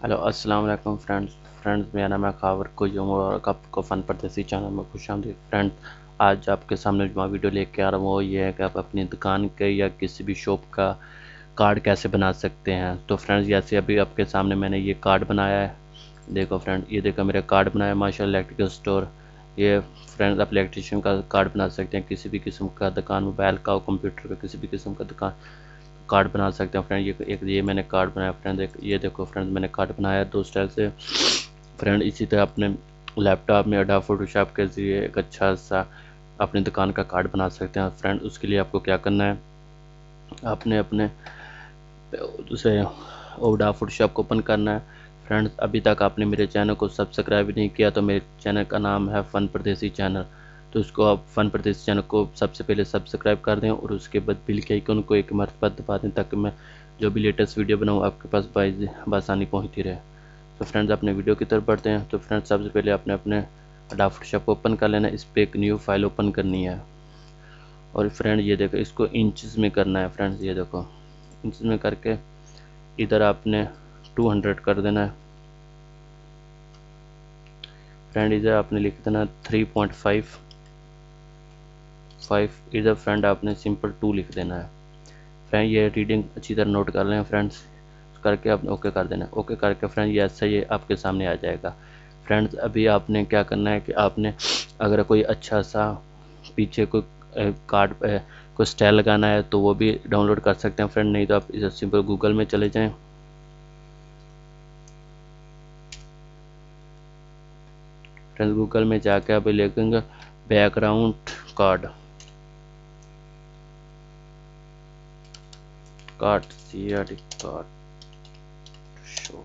Hello अस्सलाम वालेकुम friends मेरा नाम है खावर कोयूम और आपको फ़न परदेसी चैनल में खुशामदीद। फ्रेंड्स आज आपके सामने जो मैं वीडियो लेके आ रहा हूँ वो ये है कि आप अपनी दुकान के या किसी भी शॉप का कार्ड कैसे बना सकते हैं। तो फ्रेंड्स जैसे अभी आपके सामने मैंने ये कार्ड बनाया है, देखो फ्रेंड, ये देखो मेरा कार्ड बनाया है माशाल्लाह इलेक्ट्रिकल स्टोर। ये फ्रेंड्स आप इलेक्ट्रिशियन का कार्ड बना सकते हैं, किसी भी किस्म का दुकान, मोबाइल का, कंप्यूटर का, किसी भी किस्म का दुकान कार्ड बना सकते हैं फ्रेंड। ये मैंने कार्ड बनाया फ्रेंड, ये देखो फ्रेंड मैंने कार्ड बनाया दो स्टाइल से फ्रेंड। इसी तरह अपने लैपटॉप में अडोब फोटोशॉप के ज़रिए एक अच्छा सा अपनी दुकान का कार्ड बना सकते हैं फ्रेंड। उसके लिए आपको क्या करना है, आपने अपने उसे अडोब फोटोशॉप को ओपन करना है फ्रेंड्स। अभी तक आपने मेरे चैनल को सब्सक्राइब नहीं किया तो मेरे चैनल का नाम है फ़न परदेसी चैनल, तो उसको आप फ़न परदेसी चैनल को सबसे पहले सब्सक्राइब कर दें और उसके बाद बिल के आइकन को एक मरतबा दबा दें ताकि मैं जो भी लेटेस्ट वीडियो बनाऊँ आपके पास बआसानी पहुँचती रहे। तो फ्रेंड्स अपने वीडियो की तरफ बढ़ते हैं। तो फ्रेंड्स सबसे पहले आपने अपने अडोब फोटोशॉप को ओपन कर लेना है, इस पर एक न्यू फाइल ओपन करनी है। और फ्रेंड ये देखो इसको इंचज़ में करना है फ्रेंड्स, ये देखो इंचज़ में करके इधर आपने 200 कर देना है फ्रेंड। इधर आपने लिख देना 3.5, इधर फ्रेंड आपने सिंपल 2 लिख देना है फ्रेंड। ये रीडिंग अच्छी तरह नोट कर लें फ्रेंड्स, करके आपने ओके कर देना है। ओके करके फ्रेंड ये ऐसा ये आपके सामने आ जाएगा फ्रेंड्स। अभी आपने क्या करना है कि आपने अगर कोई अच्छा सा पीछे कोई कार्ड कोई स्टाइल लगाना है तो वो भी डाउनलोड कर सकते हैं फ्रेंड, नहीं तो आप इधर सिंपल गूगल में चले जाएं। फ्रेंड्स गूगल में जाके आप लिखेंगे background card, CAD card show.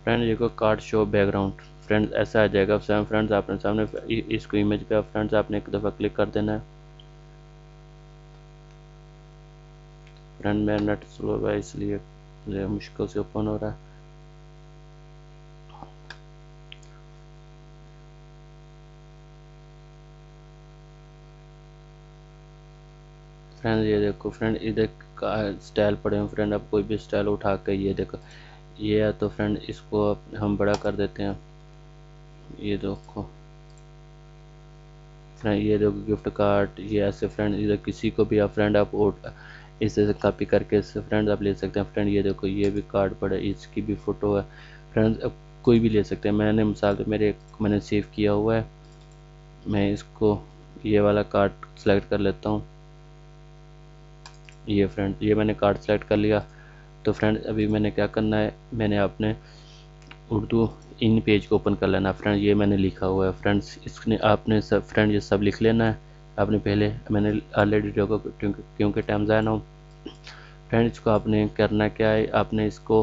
Friend ये को कार्ड शो बैकग्राउंड फ्रेंड्स ऐसा आ जाएगा फ्रेंड्स आपने सामने इसको इमेज पे फ्रेंड्स आपने एक दफ़ा क्लिक कर देना है फ्रेंड। मेरा नेट स्लो है इसलिए मुझे मुश्किल से ओपन हो रहा है। फ्रेंड ये देखो फ्रेंड इधर का स्टाइल पड़े हैं फ्रेंड, आप कोई भी स्टाइल उठा के ये देखो ये है। तो फ्रेंड इसको हम बड़ा कर देते हैं, ये देखो फ्रेंड, ये देखो गिफ्ट कार्ड ये ऐसे फ्रेंड। इधर किसी को भी आप फ्रेंड आप इसे कॉपी करके इससे फ्रेंड आप ले सकते हैं फ्रेंड। ये देखो ये भी कार्ड पड़ा है, इसकी भी फ़ोटो है फ्रेंड्स, अब कोई भी ले सकते हैं। मैंने मिसाल तो मैंने सेव किया हुआ है, मैं इसको ये वाला कार्ड सेलेक्ट कर लेता हूँ। ये फ्रेंड ये मैंने कार्ड सेलेक्ट कर लिया। तो फ्रेंड अभी मैंने क्या करना है, मैंने अपने उर्दू इन पेज को ओपन कर लेना फ्रेंड। ये मैंने लिखा हुआ है फ्रेंड्स, इसने आपने सब फ्रेंड ये सब लिख लेना है आपने पहले। मैंने ऑलरेडी देखो क्योंकि टाइम ज़ाया ना हो फ्रेंड। इसको आपने करना क्या है, आपने इसको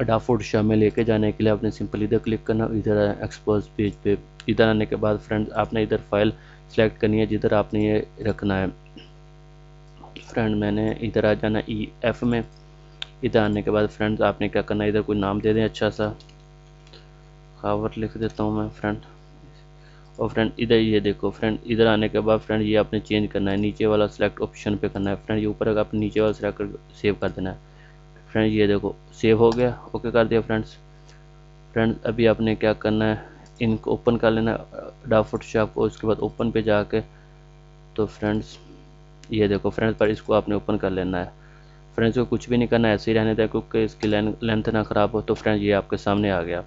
अडोब फोटोशॉप में लेके जाने के लिए आपने सिंपल इधर क्लिक करना, इधर एक्सपोज पेज पे। इधर आने के बाद फ्रेंड्स आपने इधर फाइल सेलेक्ट करनी है जिधर आपने ये रखना है फ्रेंड। मैंने इधर आ जाना EF में। इधर आने के बाद फ्रेंड्स आपने क्या करना है, इधर कोई नाम दे दें अच्छा सा, खावर लिख देता हूँ मैं फ्रेंड। और फ्रेंड इधर ये देखो फ्रेंड, इधर आने के बाद फ्रेंड ये आपने चेंज करना है, नीचे वाला सेलेक्ट ऑप्शन पे करना है फ्रेंड। ये ऊपर आपने नीचे वाला सेलेक्ट कर सेव कर देना है फ्रेंड। ये देखो सेव हो गया, ओके कर दिया फ्रेंड्स। फ्रेंड्स अभी आपने क्या करना है, इनको ओपन कर लेना अडोब फोटोशॉप को, उसके बाद ओपन पे जाके तो फ्रेंड्स ये देखो फ्रेंड्स पर इसको आपने ओपन कर लेना है फ्रेंड्स। को कुछ भी नहीं करना है, ऐसे ही रहने दें क्योंकि इसकी लेंथ ना ख़राब हो। तो फ्रेंड्स ये आपके सामने आ गया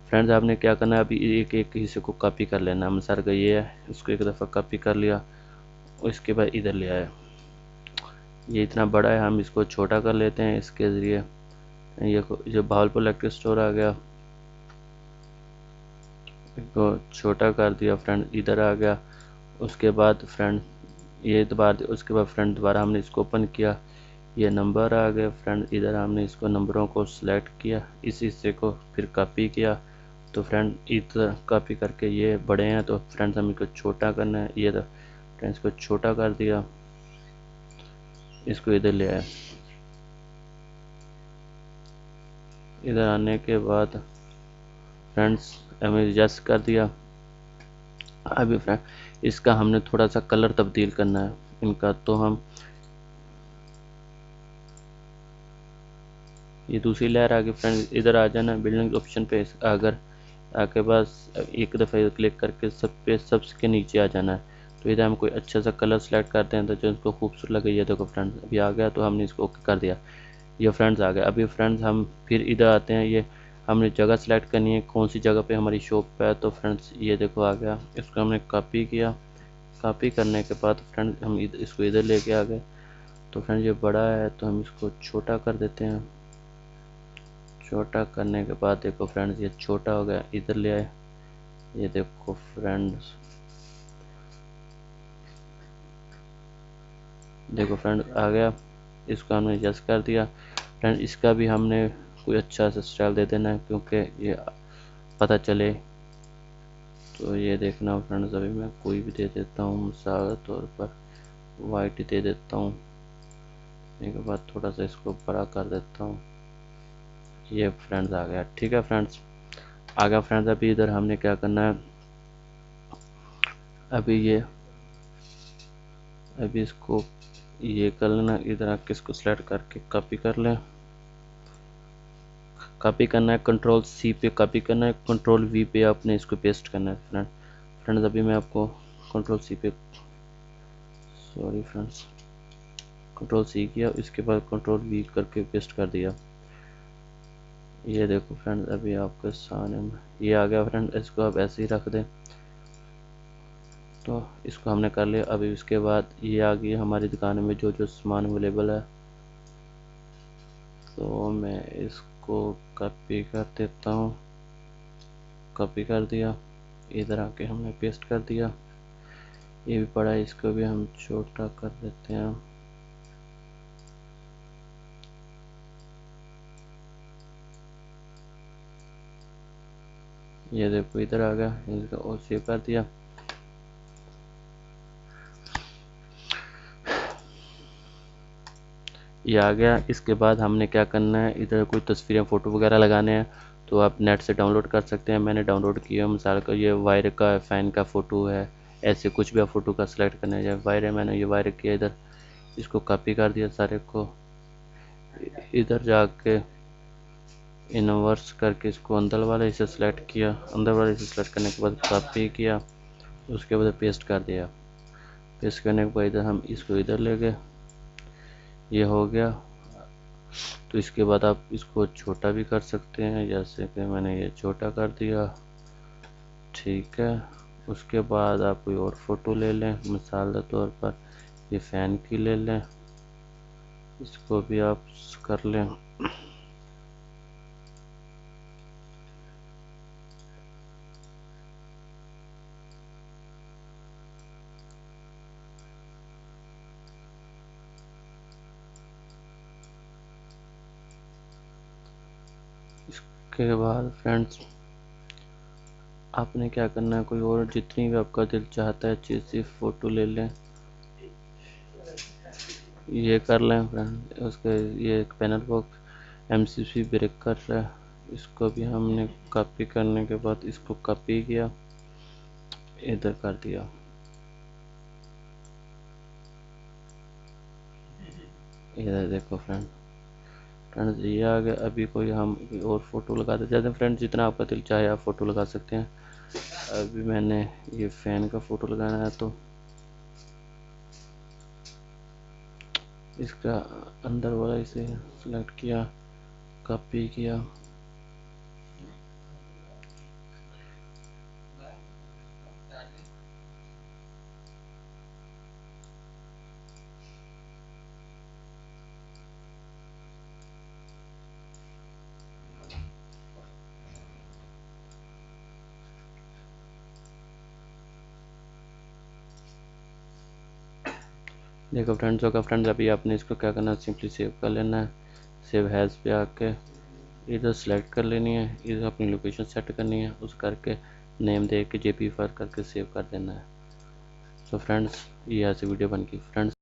फ्रेंड्स। आपने क्या करना है, अभी एक एक हिस्से को कॉपी कर लेना है। मिसाल का ये है, इसको एक दफ़ा कॉपी कर लिया और इसके बाद इधर ले आए। ये इतना बड़ा है, हम इसको छोटा कर लेते हैं इसके ज़रिए। ये जो भावलपुर इलेक्ट्रिक स्टोर आ गया, इसको छोटा कर दिया फ्रेंड, इधर आ गया। उसके बाद फ्रेंड ये दोबारा, उसके बाद फ्रेंड दोबारा हमने इसको ओपन किया, ये नंबर आ गए फ्रेंड। इधर हमने इसको नंबरों को सिलेक्ट किया, इस हिस्से को फिर कॉपी किया। तो फ्रेंड इधर कॉपी करके ये बड़े हैं तो फ्रेंड्स हम इसको छोटा करना है, ये तो फ्रेंड्स को छोटा कर दिया। इसको इधर ले आए। इधर आने के बाद फ्रेंड्स हमें एडजस्ट कर दिया। अभी फ्रेंड इसका हमने थोड़ा सा कलर तब्दील करना है इनका, तो हम ये दूसरी लेयर आ गई फ्रेंड। इधर आ जाना बिल्डिंग ऑप्शन पे, अगर आपके पास एक दफ़ा क्लिक करके सब पे सबके नीचे आ जाना है। तो इधर हम कोई अच्छा सा कलर सेलेक्ट करते हैं तो जो इसको खूबसूरत लगे। ये देखो फ्रेंड्स अभी आ गया, तो हमने इसको ओके कर दिया। ये फ्रेंड्स आ गया। अभी फ्रेंड्स हम फिर इधर आते हैं। ये हमने जगह सेलेक्ट करनी है कौन सी जगह पे हमारी शॉप है। तो फ्रेंड्स ये देखो आ गया, इसको हमने कॉपी किया। कॉपी करने के बाद फ्रेंड्स हम इसको इधर लेके आ गए। तो फ्रेंड्स ये बड़ा है तो हम इसको छोटा कर देते हैं। छोटा करने के बाद देखो फ्रेंड्स ये छोटा हो गया, इधर ले आए। ये देखो फ्रेंड्स, देखो फ्रेंड्स आ गया। इसको हमने एडजस्ट कर दिया। फ्रेंड इसका भी हमने कोई अच्छा सा स्टाइल दे देना है क्योंकि ये पता चले। तो ये देखना फ्रेंड्स अभी मैं कोई भी दे देता हूँ, मिसाल के तौर पर वाइट दे देता हूँ। इसके बाद थोड़ा सा इसको बड़ा कर देता हूँ। ये फ्रेंड्स आ गया। ठीक है फ्रेंड्स आ गया। फ्रेंड्स अभी इधर हमने क्या करना है, अभी इसको ये कर लेना। इधर आके इसको सेलेक्ट करके कॉपी कर लें। कॉपी करना है कंट्रोल सी पे कॉपी करना है, कंट्रोल वी पे आपने इसको पेस्ट करना है। फ्रेंड्स अभी मैं आपको कंट्रोल सी पे, सॉरी फ्रेंड्स, कंट्रोल सी किया, इसके बाद कंट्रोल वी करके पेस्ट कर दिया। ये देखो फ्रेंड्स अभी आपके सामने में ये आ गया। फ्रेंड्स इसको आप ऐसे ही रख दें। तो इसको हमने कर लिया। अभी इसके बाद ये आ गई हमारी दुकान में जो जो सामान अवेलेबल है। तो मैं इसको कॉपी कर देता हूँ। कॉपी कर दिया, इधर आके हमने पेस्ट कर दिया। ये भी पड़ा है, इसको भी हम छोटा कर देते हैं। ये देखो इधर आ गया, इसको और सेव कर दिया। ये आ गया। इसके बाद हमने क्या करना है, इधर कोई तस्वीरें फ़ोटो वगैरह लगाने हैं तो आप नेट से डाउनलोड कर सकते हैं। मैंने डाउनलोड किया, मिसाल का ये वायर का फ़ैन का फ़ोटो है, ऐसे कुछ भी आप फ़ोटो का सिलेक्ट करना है। वायर है, मैंने ये वायर किया इधर, इसको कॉपी कर दिया सारे को। इधर जाके इन्वर्स करके इसको अंदर वाले हिस्से सेलेक्ट किया। अंदर वाले हिस्से सेलेक्ट करने के बाद कॉपी किया, उसके बाद पेस्ट कर दिया। पेस्ट करने के बाद इधर हम इसको इधर ले गए। ये हो गया। तो इसके बाद आप इसको छोटा भी कर सकते हैं, जैसे कि मैंने ये छोटा कर दिया। ठीक है, उसके बाद आप कोई और फ़ोटो ले लें, मिसाल के तौर पर ये फ़ैन की ले लें, इसको भी आप कर लें। इसके बाद फ्रेंड्स आपने क्या करना है, कोई और जितनी भी आपका दिल चाहता है चीज़ सिर्फ फ़ोटो ले लें। ये कर लें फ्रेंड। उसके ये एक पैनल बॉक्स एमसीसी ब्रेकर है, इसको भी हमने कॉपी करने के बाद इसको कॉपी किया, इधर कर दिया। इधर देखो फ्रेंड्स ये आ गया। अभी कोई हम और फ़ोटो लगा देते हैं फ्रेंड्स, जितना आपका दिल चाहे आप फ़ोटो लगा सकते हैं। अभी मैंने ये फ़ैन का फ़ोटो लगाना है तो इसका अंदर वाला इसे सेलेक्ट किया, कॉपी किया। देखो फ्रेंड्स होगा। फ्रेंड्स अभी आपने इसको क्या करना है, सिंपली सेव कर लेना है। सेव हैज़ पे आके इधर सेलेक्ट कर लेनी है, इधर अपनी लोकेशन सेट करनी है, उस करके नेम दे के JPEG फाइल करके सेव कर देना है। सो फ्रेंड्स ये ऐसी वीडियो बन गई फ्रेंड्स।